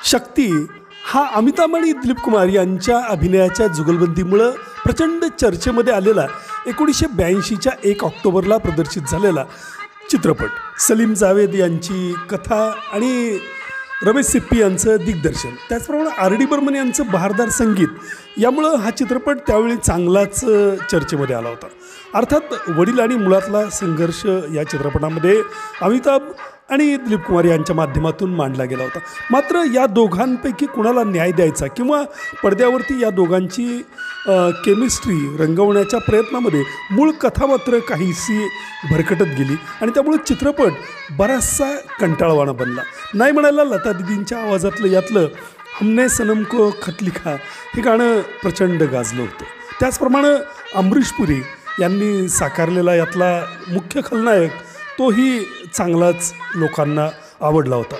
शक्ती हा अमिताभ आणि दिलीप कुमार यांच्या अभिनयाच्या जुगलबंदीमुळं प्रचंड चर्चेमध्ये आलेला 1982च्या 1 ऑक्टोबरला प्रदर्शित झालेला चित्रपट. सलीम जावेद यांची कथा आणि रमेश सिप्पी यांचं दिग्दर्शन, त्याचप्रमाणे आर डी बर्मन यांचं बहारदार संगीत यामुळं हा चित्रपट त्यावेळी चांगलाच चर्चेमध्ये आला होता. अर्थात वडील आणि मुलातला संघर्ष या चित्रपटामध्ये अमिताभ आणि दिलीप कुमार यांच्या माध्यमातून मांडला गेला होता. मात्र या दोघांपैकी कुणाला न्याय द्यायचा किंवा पडद्यावरती या दोघांची केमिस्ट्री रंगवण्याच्या प्रयत्नामध्ये मूळ कथा मात्र काहीशी भरकटत गेली आणि त्यामुळे चित्रपट बराचसा कंटाळवाणा बनला. नाही म्हणायला लता दीदींच्या आवाजातलं यातलं हमने सनम को खत लिखा हे गाणं प्रचंड गाजलं होतं. त्याचप्रमाणे अमरीश पुरी यांनी साकारलेला यातला मुख्य खलनायक तोही चांगलाच लोकांना आवडला होता.